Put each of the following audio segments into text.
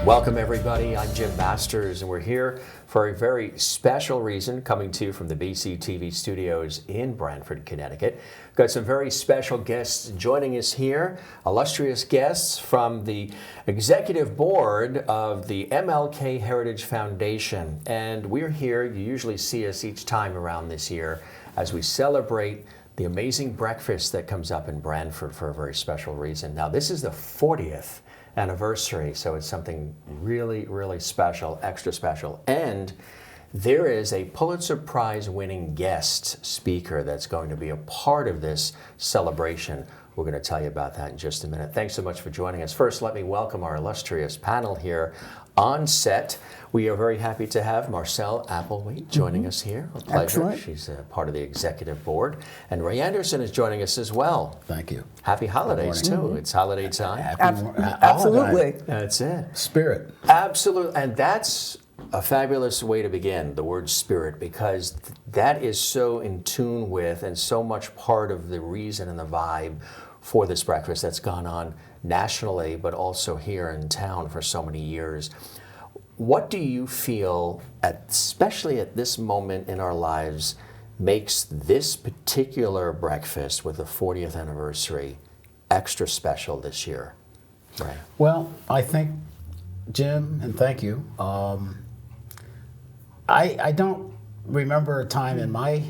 Welcome everybody, I'm Jim Masters and we're here for a very special reason, coming to you from the BCTV studios in Brantford, Connecticut. Got some very special guests joining us here, illustrious guests from the executive board of the MLK Heritage Foundation. And we're here, you usually see us each time around this year as we celebrate the amazing breakfast that comes up in Brantford for a very special reason. Now this is the 40th anniversary, so it's something really, really special, extra special. And there is a Pulitzer Prize winning guest speaker that's going to be a part of this celebration. We're going to tell you about that in just a minute. Thanks so much for joining us. First, let me welcome our illustrious panel here on set. We are very happy to have Marcelle Applewhite joining us here. A pleasure. Excellent. She's a part of the executive board. And Ray Anderson is joining us as well. Thank you. Happy holidays, too. It's holiday time. Absolutely. That's it. Spirit. Absolutely. And that's a fabulous way to begin, the word spirit, because that is so in tune with and so much part of the reason and the vibe for this breakfast that's gone on nationally, but also here in town for so many years. What do you feel, especially at this moment in our lives, makes this particular breakfast with the 40th anniversary extra special this year? Right. Well, I think, Jim, and thank you, I don't remember a time in my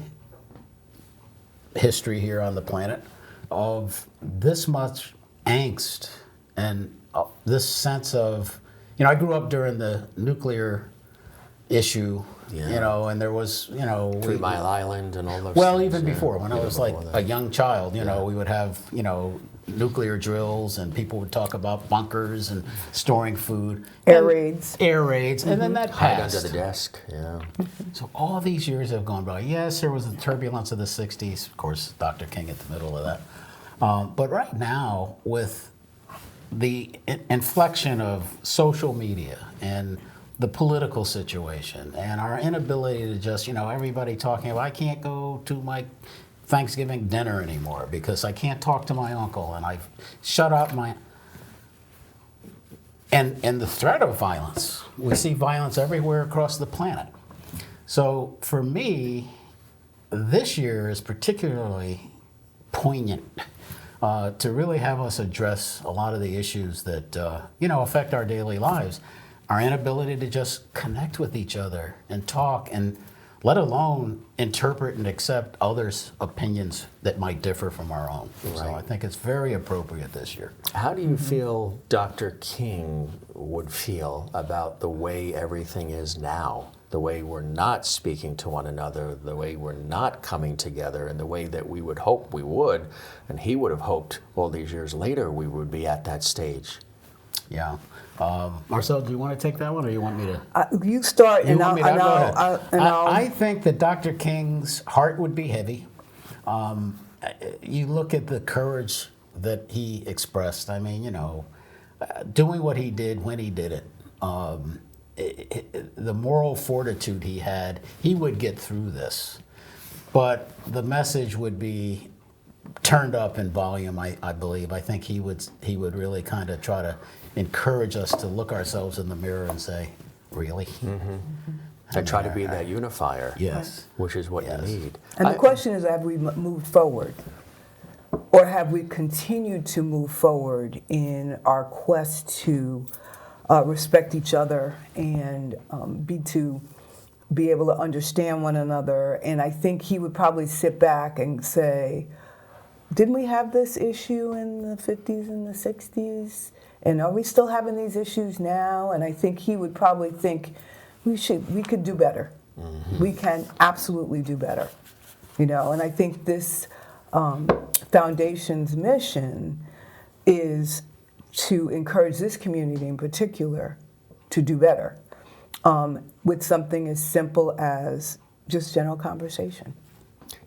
history here on the planet of this much angst and this sense of, I grew up during the nuclear issue, and there was, 3 Mile Island and all those well, things, even before, when I was like a young child, we would have, nuclear drills and people would talk about bunkers and storing food. Air raids. And then that hide passed. under the desk, So all these years have gone by. Yes, there was the turbulence of the 60s, of course, Dr. King at the middle of that. But right now, with the inflection of social media and the political situation and our inability to just, everybody talking about, I can't go to my Thanksgiving dinner anymore because I can't talk to my uncle and I've shut up my... And the threat of violence. We see violence everywhere across the planet. So for me, this year is particularly poignant to really have us address a lot of the issues that, affect our daily lives. Our inability to just connect with each other and talk, and let alone interpret and accept others' opinions that might differ from our own. Right. So I think it's very appropriate this year. How do you feel Dr. King would feel about the way everything is now? The way we're not speaking to one another, the way we're not coming together, and the way that we would hope we would, and he would have hoped all these years later we would be at that stage. Yeah. Marcelle, do you want to take that one, or you want me to? You start, You and want me to? Go ahead. I'll I think that Dr. King's heart would be heavy. You look at the courage that he expressed. I mean, doing what he did when he did it. The moral fortitude he had, he would get through this. But the message would be turned up in volume, I believe. I think he would really kind of try to encourage us to look ourselves in the mirror and say, really? Mm-hmm. And try to be that unifier. Yes. Which is what you need. And the question is, have we moved forward? Or have we continued to move forward in our quest to respect each other and be able to understand one another? And I think he would probably sit back and say, didn't we have this issue in the 50s and the 60s? And are we still having these issues now? And I think he would probably think we could do better. Mm-hmm. We can absolutely do better. And I think this foundation's mission is to encourage this community in particular to do better with something as simple as just general conversation.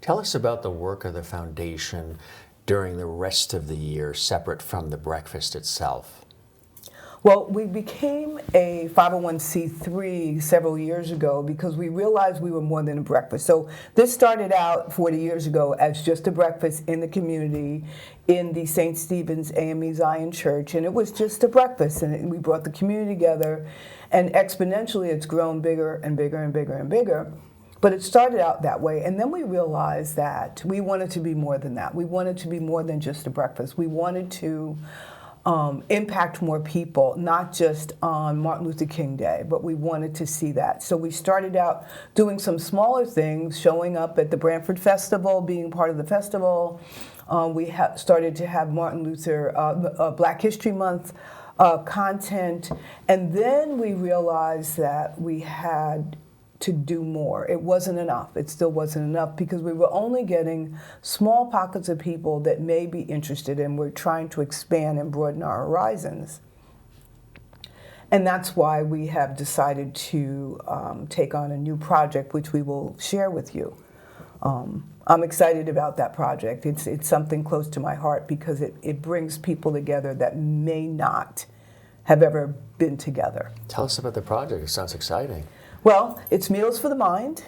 Tell us about the work of the foundation during the rest of the year, separate from the breakfast itself. Well, we became a 501c3 several years ago because we realized we were more than a breakfast. So this started out 40 years ago as just a breakfast in the community in the St. Stephen's AME Zion Church, and it was just a breakfast, and we brought the community together, and exponentially it's grown bigger and bigger and bigger and bigger. But it started out that way, and then we realized that we wanted to be more than that. We wanted to be more than just a breakfast. We wanted to impact more people, not just on Martin Luther King Day, but we wanted to see that. So we started out doing some smaller things, showing up at the Branford Festival, being part of the festival. We started to have Martin Luther Black History Month content, and then we realized that we had to do more. It wasn't enough. It still wasn't enough because we were only getting small pockets of people that may be interested, and we're trying to expand and broaden our horizons. And that's why we have decided to take on a new project, which we will share with you. I'm excited about that project. It's something close to my heart because it brings people together that may not have ever been together. Tell us about the project. It sounds exciting. Well, it's Meals for the Mind,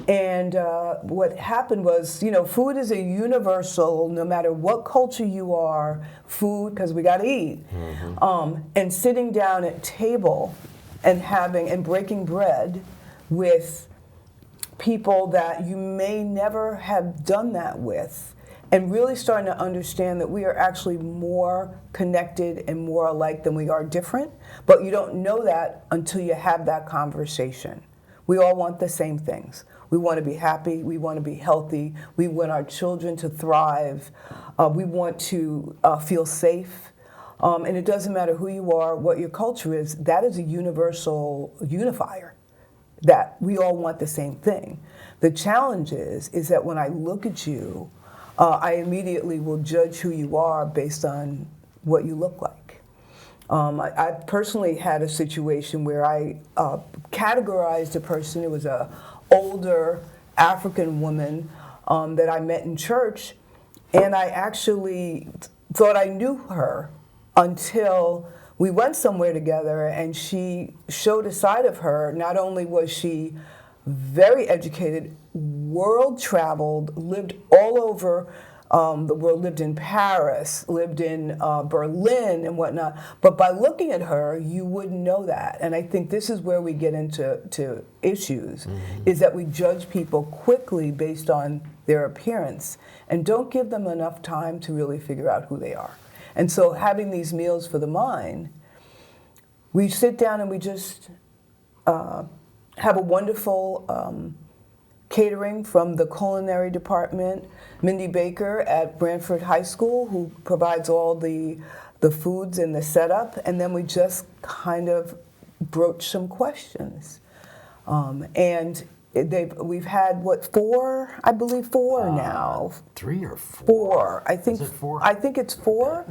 and what happened was, food is a universal, no matter what culture you are, food, because we got to eat, and sitting down at table and breaking bread with people that you may never have done that with, and really starting to understand that we are actually more connected and more alike than we are different, but you don't know that until you have that conversation. We all want the same things. We want to be happy, we want to be healthy, we want our children to thrive, we want to feel safe, and it doesn't matter who you are, what your culture is, that is a universal unifier, that we all want the same thing. The challenge is that when I look at you, I immediately will judge who you are based on what you look like. I personally had a situation where I categorized a person. It was an older African woman that I met in church, and I actually thought I knew her until we went somewhere together, and she showed a side of her. Not only was she very educated, world-traveled, lived all over the world, lived in Paris, lived in Berlin and whatnot. But by looking at her, you wouldn't know that. And I think this is where we get into issues, is that we judge people quickly based on their appearance and don't give them enough time to really figure out who they are. And so having these meals for the mind, we sit down and we just have a wonderful catering from the culinary department, Mindy Baker at Branford High School, who provides all the foods and the setup, and then we just kind of broach some questions. And we've had, four? I believe four now. 3 or 4? 4. I think. Is it 4? I think it's 4.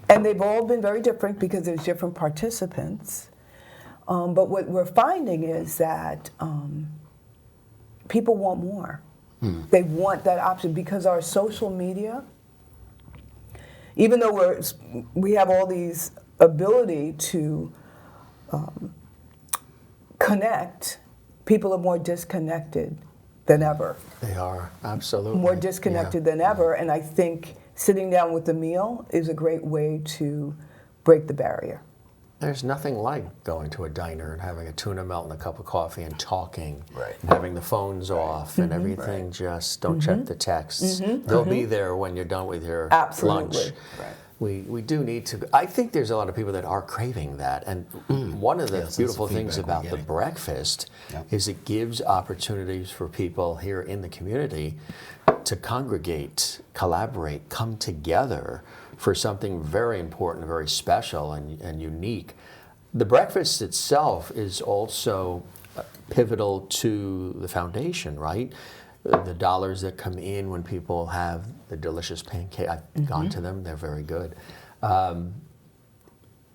And they've all been very different because there's different participants. But what we're finding is that people want more. They want that option because our social media, even though we have all these ability to connect, people are more disconnected than ever. They are, absolutely. More disconnected than ever, and I think sitting down with a meal is a great way to break the barrier. There's nothing like going to a diner and having a tuna melt and a cup of coffee and talking, Right. having the phones off and everything. Just don't check the texts. They'll be there when you're done with your Absolutely. lunch. Right. We do need to. I think there's a lot of people that are craving that, and one of the Yes, that's beautiful the things feedback we're about the getting. breakfast Yep. is it gives opportunities for people here in the community to congregate, collaborate, come together for something very important, very special, and unique. The breakfast itself is also pivotal to the foundation, right? The dollars that come in when people have the delicious pancake. I've gone to them; they're very good.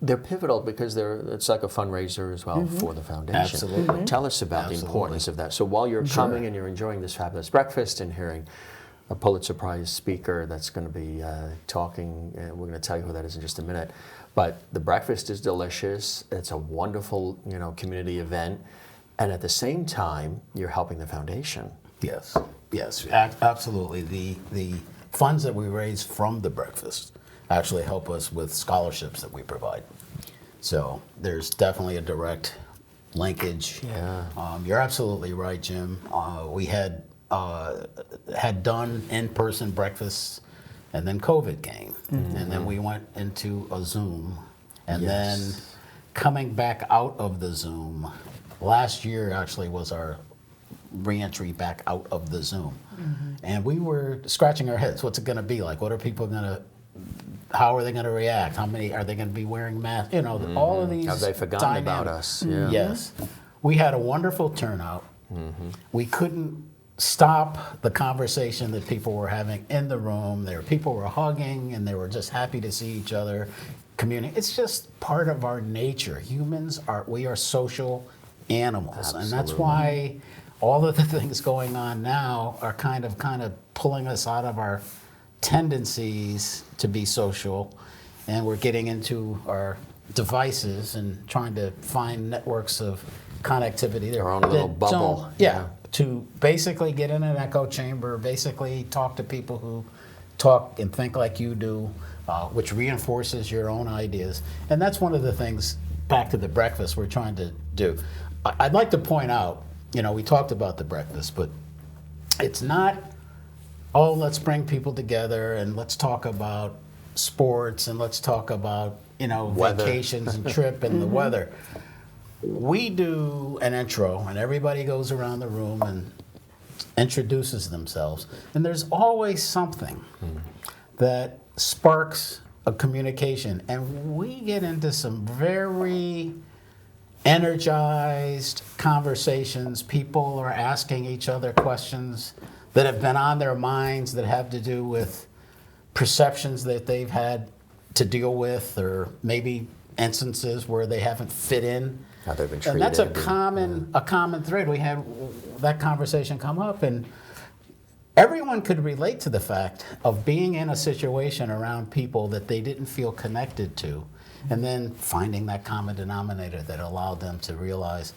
They're pivotal because it's like a fundraiser as well for the foundation. Absolutely. Tell us about the Absolutely. importance of that. So while you're coming and you're enjoying this fabulous breakfast and hearing a Pulitzer Prize speaker that's going to be talking, and we're going to tell you who that is in just a minute. but the breakfast is delicious. It's a wonderful, community event. And at the same time, you're helping the foundation. Yes, yes, absolutely. The funds that we raise from the breakfast actually help us with scholarships that we provide. So there's definitely a direct linkage. Yeah. You're absolutely right, Jim. We had done in-person breakfasts, and then COVID came, and then we went into a Zoom, and then coming back out of the Zoom. Last year actually was our re-entry back out of the Zoom, and we were scratching our heads. What's it going to be like? What are people going to? How are they going to react? How many are they going to be wearing masks? All of these. Have they forgotten about us? Yeah. Yes, we had a wonderful turnout. We couldn't stop the conversation that people were having in the room. People were hugging, and they were just happy to see each other, communicate. It's just part of our nature. We are social animals, and that's why all of the things going on now are kind of pulling us out of our tendencies to be social, and we're getting into our devices and trying to find networks of connectivity there. Our own little bubble. To basically get in an echo chamber, basically talk to people who talk and think like you do, which reinforces your own ideas. And that's one of the things, back to the breakfast, we're trying to do. I'd like to point out, we talked about the breakfast, but it's not, let's bring people together and let's talk about sports and let's talk about, Weather. vacations and trip and the weather. We do an intro, and everybody goes around the room and introduces themselves. And there's always something that sparks a communication. And we get into some very energized conversations. People are asking each other questions that have been on their minds that have to do with perceptions that they've had to deal with, or maybe instances where they haven't fit in. How they've been treated. And that's a common thread. We had that conversation come up, and everyone could relate to the fact of being in a situation around people that they didn't feel connected to, and then finding that common denominator that allowed them to realize,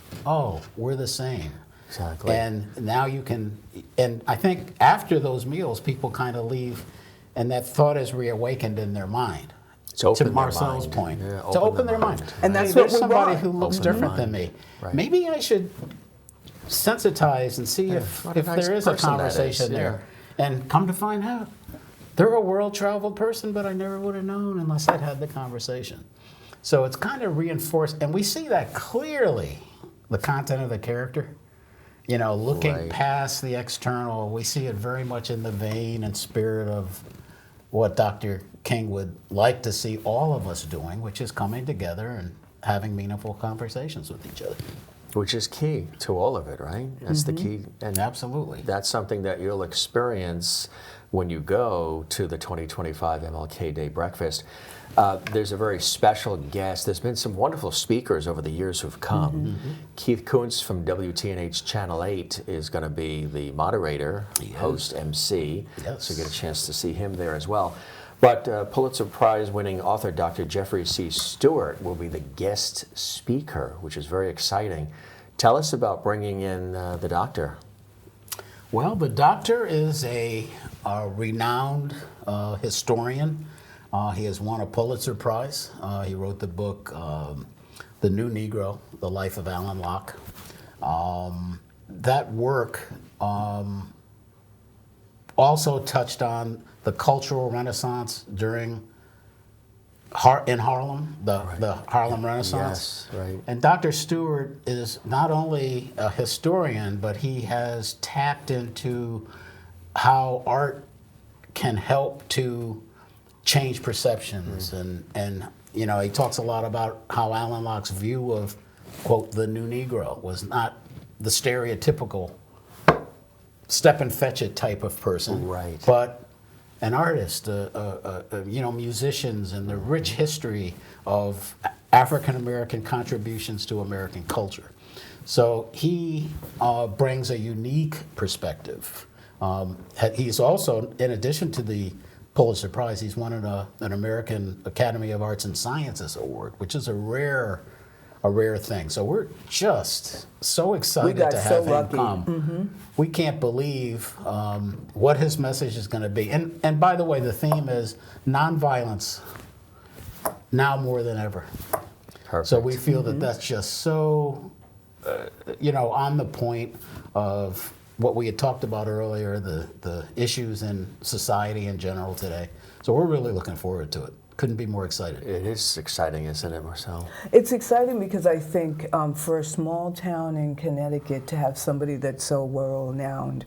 we're the same. Exactly. And now you can, and I think after those meals, people kind of leave, and that thought is reawakened in their mind. To Marcel's point, to open their mind. And that's there's what we somebody want. who looks Open their different than mind. me. Right. Maybe I should sensitize and see if what a nice there is a person that is, conversation there. And come to find out, they're a world-traveled person, but I never would have known unless I'd had the conversation. So it's kind of reinforced, and we see that clearly, the content of the character. Looking Right. past the external, we see it very much in the vein and spirit of what Dr. King would like to see all of us doing, which is coming together and having meaningful conversations with each other. Which is key to all of it, right? That's the key. And Absolutely. that's something that you'll experience when you go to the 2025 MLK Day Breakfast. There's a very special guest. There's been some wonderful speakers over the years who've come. Keith Kuntz from WTNH Channel 8 is going to be the moderator, host, MC. Yes. So you get a chance to see him there as well. But Pulitzer Prize-winning author Dr. Jeffrey C. Stewart will be the guest speaker, which is very exciting. Tell us about bringing in the doctor. Well, the doctor is a renowned historian. He has won a Pulitzer Prize. He wrote the book, The New Negro, The Life of Alan Locke. That work also touched on the cultural renaissance during in Harlem, the Harlem Renaissance. Yes, right. And Dr. Stewart is not only a historian, but he has tapped into how art can help to change perceptions. And he talks a lot about how Alan Locke's view of, quote, the new Negro was not the stereotypical step and fetch it type of person, Right. but an artist, musicians, and the rich history of African American contributions to American culture. So he brings a unique perspective. He's also, in addition to the Pulitzer Prize. He's won an American Academy of Arts and Sciences Award, which is a rare thing. So we're just so excited to have him come. We can't believe what his message is going to be. And by the way, the theme is nonviolence now more than ever. Perfect. So we feel that that's just so, on the point of what we had talked about earlier, the issues in society in general today. So we're really looking forward to it. Couldn't be more excited. It is exciting, isn't it, Marcel? It's exciting because I think for a small town in Connecticut to have somebody that's so world-renowned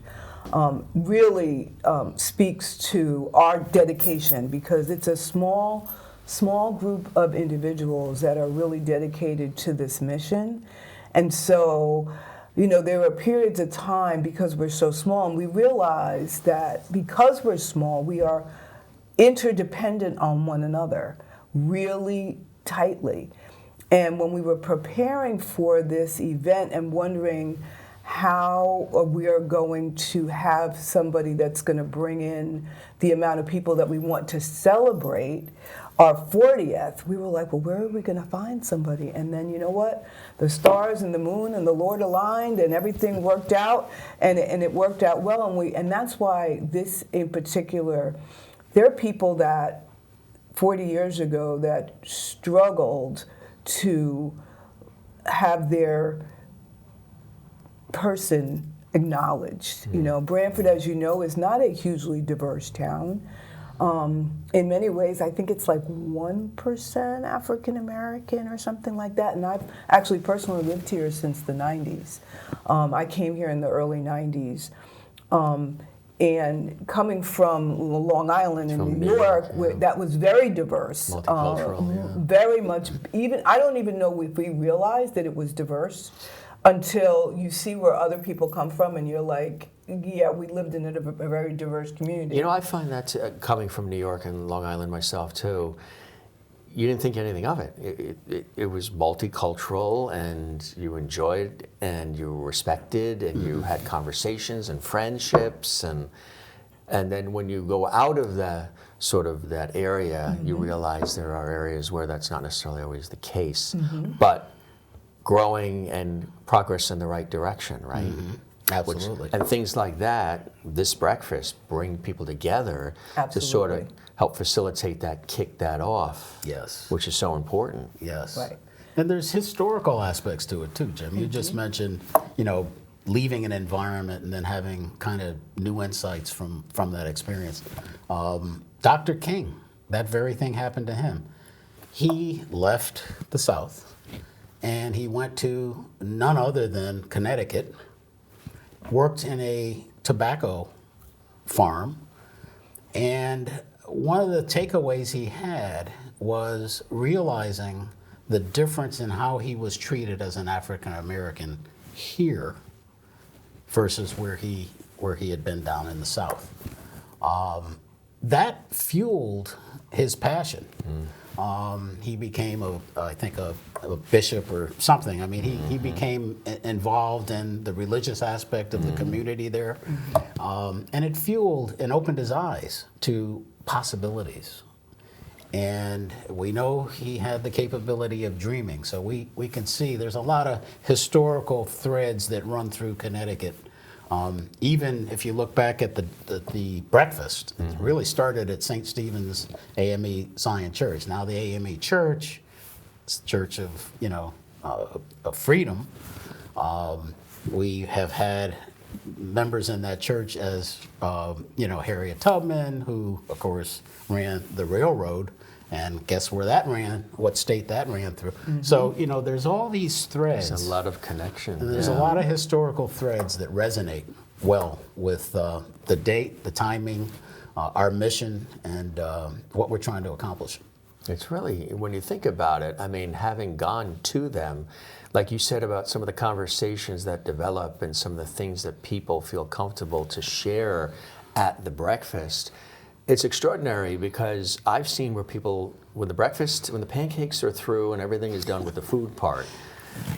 really speaks to our dedication, because it's a small group of individuals that are really dedicated to this mission. And so, there are periods of time, because we're so small, and we realize that because we're small, we are interdependent on one another really tightly. And when we were preparing for this event and wondering how we are going to have somebody that's going to bring in the amount of people that we want to celebrate our 40th, we were like, well, where are we going to find somebody? And then, you know what? The stars and the moon and the Lord aligned, and everything worked out, and it worked out well. And that's why this in particular, there are people that 40 years ago that struggled to have their person acknowledged. Branford, as you know, is not a hugely diverse town. In many ways, I think it's like 1% African American or something like that. And I've actually personally lived here since the 90s. I came here in the early 90s. And coming from Long Island in New York, where that was very diverse. Multicultural, very much. I don't even know if we realized that it was diverse until you see where other people come from, and you're like, yeah, we lived in a very diverse community. I find that coming from New York and Long Island myself too, you didn't think anything of it. It was multicultural, and you enjoyed, and you respected, and you had conversations and friendships, and then when you go out of the sort of that area, you realize there are areas where that's not necessarily always the case, but growing and progress in the right direction, right? Absolutely. And things like that, this breakfast, bring people together to sort of help facilitate that, kick that off. Yes. Which is so important. Yes. Right. And there's historical aspects to it too, Jim. You just mentioned, leaving an environment and then having kind of new insights from that experience. Dr. King, that very thing happened to him. He left the South and he went to none other than Connecticut, worked in a tobacco farm, and one of the takeaways he had was realizing the difference in how he was treated as an African American here versus where he had been down in the South. That fueled his passion. He became I think a bishop or something. I mean, he became involved in the religious aspect of the community there, and it fueled and opened his eyes to possibilities. And we know he had the capability of dreaming, so we can see there's a lot of historical threads that run through Connecticut. Even if you look back at the breakfast, it really started at St. Stephen's AME Zion Church. Now the AME Church, it's a church of of freedom. We have had members in that church as Harriet Tubman, who of course ran the railroad, and guess where that ran? What state that ran through? So there's all these threads. There's a lot of connection. And there's a lot of historical threads that resonate well with the date, the timing, our mission, and what we're trying to accomplish. It's really, when you think about it, I mean, having gone to them, like you said about some of the conversations that develop and some of the things that people feel comfortable to share at the breakfast, it's extraordinary, because I've seen where people, when the pancakes are through and everything is done with the food part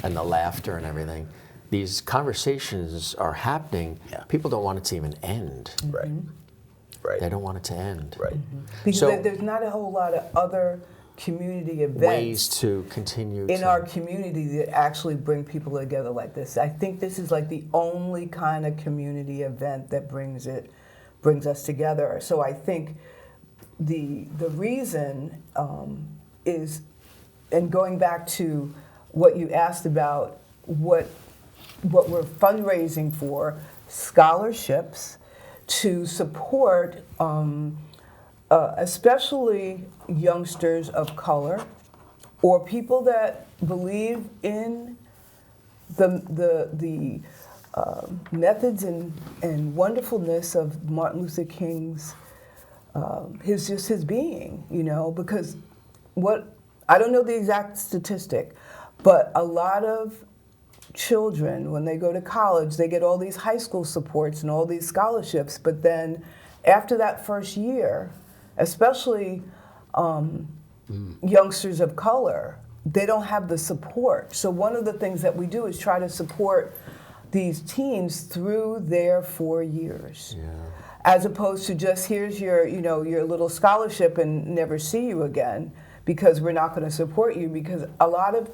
and the laughter and everything, these conversations are happening. Yeah. People don't want it to even end. Right. Right. They don't want it to end. Right. Because So- there's not a whole lot of other community events Ways to continue in to, our community that actually bring people together like this. I think this is like the only kind of community event that brings us together. So I think the reason is, and going back to what you asked about, what we're fundraising for, scholarships to support especially youngsters of color or people that believe in the methods and wonderfulness of Martin Luther King's his being, because I don't know the exact statistic, but a lot of children, when they go to college, they get all these high school supports and all these scholarships, but then after that first year, especially youngsters of color, they don't have the support. So one of the things that we do is try to support these teens through their 4 years. yeah. As opposed to just here's your little scholarship and never see you again, because we're not going to support you, because a lot of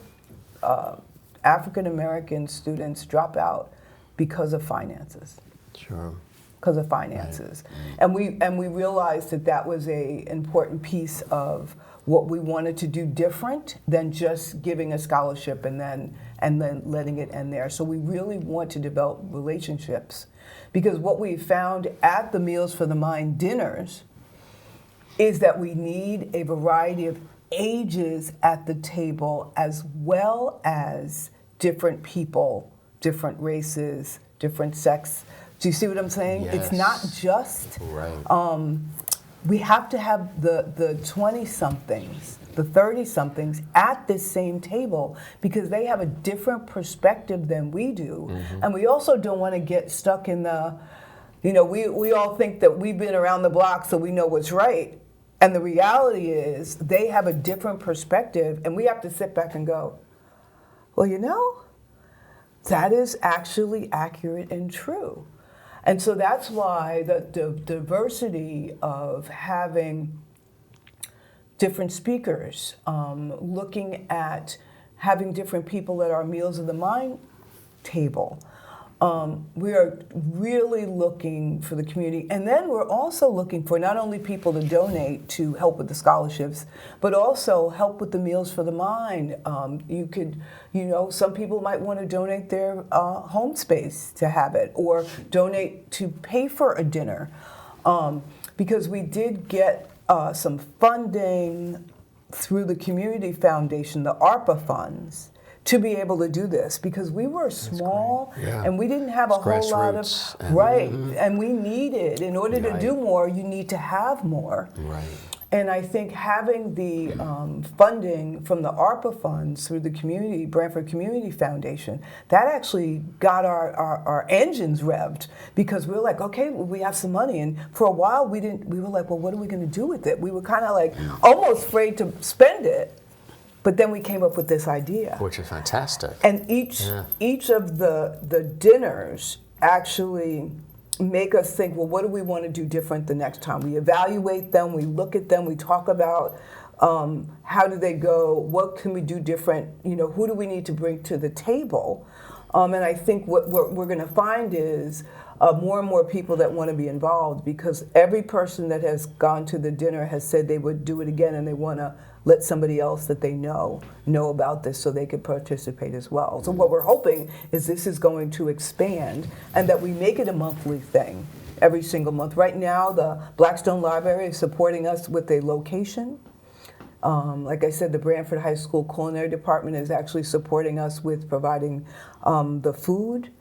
African American students drop out because of finances. Sure. Because of finances. Right. And we realized that was a important piece of what we wanted to do different than just giving a scholarship and then letting it end there. So we really want to develop relationships, because what we found at the Meals for the Mind dinners is that we need a variety of ages at the table, as well as different people, different races, different sex. Do you see what I'm saying? Yes. It's not just, Right. we have to have the 20-somethings, the 30-somethings at this same table, because they have a different perspective than we do. Mm-hmm. And we also don't want to get stuck in the, we all think that we've been around the block so we know what's right. And the reality is they have a different perspective, and we have to sit back and go, well, that is actually accurate and true. And so that's why the diversity of having different speakers, looking at having different people at our Meals of the Mind table. We are really looking for the community. And then we're also looking for not only people to donate to help with the scholarships, but also help with the Meals for the Mind. You could, some people might want to donate their home space to have it, or donate to pay for a dinner. Because we did get some funding through the Community Foundation, the ARPA funds, to be able to do this, because we were small and we didn't have a whole lot of, and we needed, in order to do more, you need to have more. Right. And I think having the funding from the ARPA funds through the Brantford Community Foundation, that actually got our engines revved, because we were like, okay, well, we have some money. And for a while we were like, well, what are we going to do with it? We were kind of like almost afraid to spend it. But then we came up with this idea. Which is fantastic. And each of the dinners actually make us think, well, what do we want to do different the next time? We evaluate them, we look at them, we talk about how do they go, what can we do different, who do we need to bring to the table? And I think what we're going to find is more and more people that want to be involved, because every person that has gone to the dinner has said they would do it again, and they want to let somebody else that they know about this so they could participate as well. So what we're hoping is this is going to expand, and that we make it a monthly thing every single month. Right now, the Blackstone Library is supporting us with a location. Like I said, the Brantford High School Culinary Department is actually supporting us with providing the food.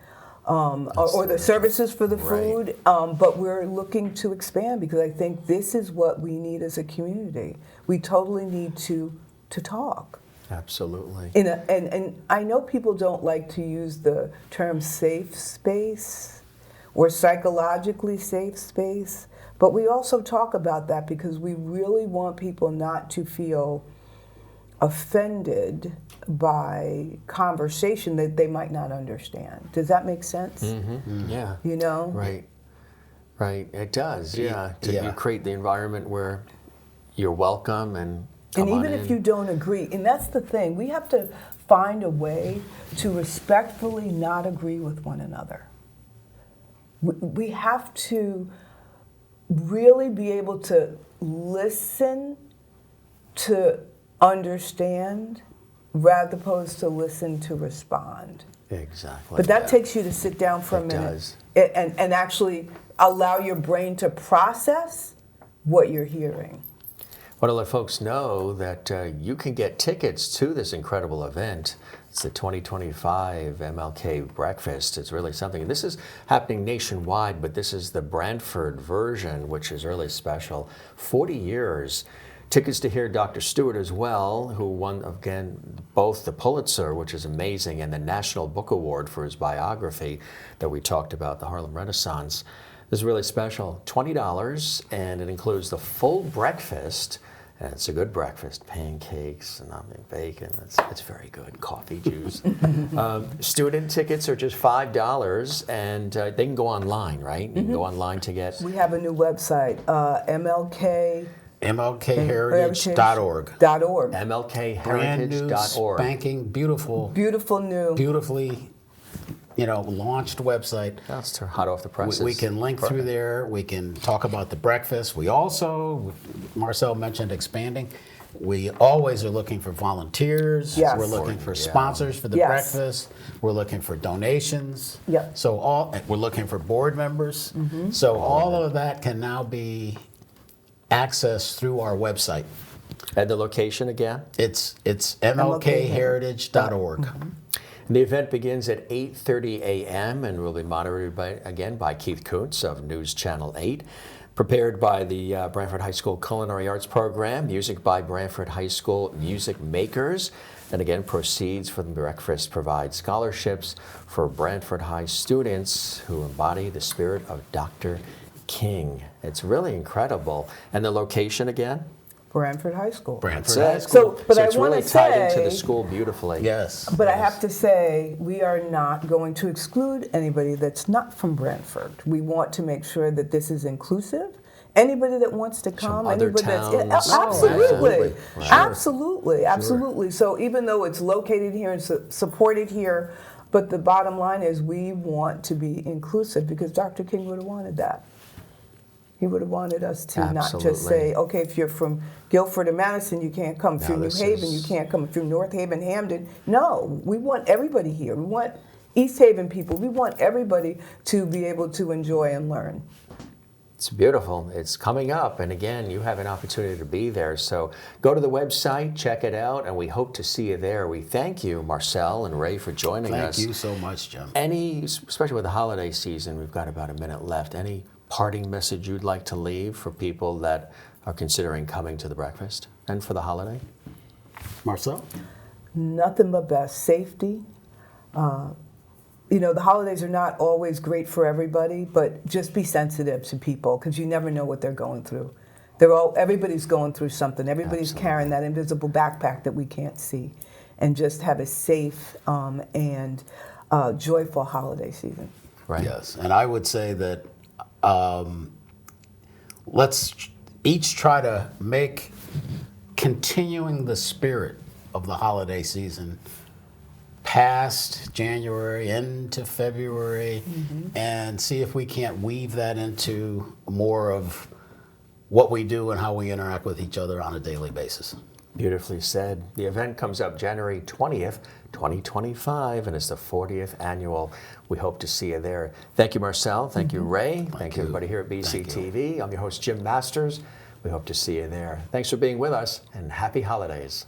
Or the services for the food, but we're looking to expand, because I think this is what we need as a community. We totally need to talk. Absolutely. And I know people don't like to use the term safe space or psychologically safe space, but we also talk about that because we really want people not to feel offended by conversation that they might not understand. Does that make sense? Mm-hmm. Yeah. You know? Right. Right, it does, yeah. Yeah. You create the environment where you're welcome and come And on even if in. you don't agree, and that's the thing, we have to find a way to respectfully not agree with one another. We have to really be able to listen to understand rather opposed to listen to respond. Exactly. But that takes you to sit down for a It minute does. and actually allow your brain to process what you're hearing. I want to let folks know that you can get tickets to this incredible event. It's the 2025 MLK Breakfast. It's really something. This is happening nationwide, but this is the Brantford version, which is really special. 40 years. Tickets to hear Dr. Stewart as well, who won, again, both the Pulitzer, which is amazing, and the National Book Award for his biography that we talked about, The Harlem Renaissance. This is really special. $20, and it includes the full breakfast. And it's a good breakfast, pancakes and bacon. It's very good. Coffee, juice. Student tickets are just $5, and they can go online, right? You can go online to get. We have a new website, MLK. MLKheritage.org. .org. Brand new, MLKheritage.org. spanking, beautiful, Beautiful new. beautifully, launched website. That's hot off the presses. We can link through there. We can talk about the breakfast. We also, Marcel mentioned expanding. We always are looking for volunteers. Yes. We're looking for Yeah. sponsors for the Yes. breakfast. We're looking for donations. Yep. So we're looking for board members. So all of that can now be accessed through our website. And the location again? It's MLKheritage.org. And the event begins at 8:30 a.m. and will be moderated by Keith Kuntz of News Channel 8. Prepared by the Brantford High School Culinary Arts Program, music by Brantford High School Music Makers. And again, proceeds from the breakfast provide scholarships for Brantford High students who embody the spirit of Dr. King. It's really incredible. And the location again? Brantford High School. Brantford That's High it. School. But I it's wanna really tied into say- the school beautifully. Yes. But I have to say, we are not going to exclude anybody that's not from Brantford. We want to make sure that this is inclusive. Anybody that wants to come, other anybody towns. that's Oh, absolutely, absolutely. Sure. absolutely, absolutely. So even though it's located here and supported here, but the bottom line is we want to be inclusive because Dr. King would have wanted that. He would have wanted us to not just Absolutely. say, okay, if you're from Guilford or Madison, you can't come. If No, you're New this Haven, is- you can't come. If you're North Haven, Hamden. No, we want everybody here. We want East Haven people. We want everybody to be able to enjoy and learn. It's beautiful. It's coming up. And again, you have an opportunity to be there. So go to the website, check it out, and we hope to see you there. We thank you, Marcel and Ray, for joining us. Thank you so much, Jim. Especially with the holiday season, we've got about a minute left. Any parting message you'd like to leave for people that are considering coming to the breakfast and for the holiday? Marcel? Nothing but best safety. The holidays are not always great for everybody, but just be sensitive to people because you never know what they're going through. Everybody's going through something. Everybody's carrying that invisible backpack that we can't see, and just have a safe and joyful holiday season. Right. Yes. And I would say that let's each try to make continuing the spirit of the holiday season past January into February and see if we can't weave that into more of what we do and how we interact with each other on a daily basis. Beautifully said. The event comes up January 20th, 2025, and it's the 40th annual. We hope to see you there. Thank you, Marcel. Thank you, Ray. Thank you, everybody here at BCTV. I'm your host, Jim Masters. We hope to see you there. Thanks for being with us, and happy holidays.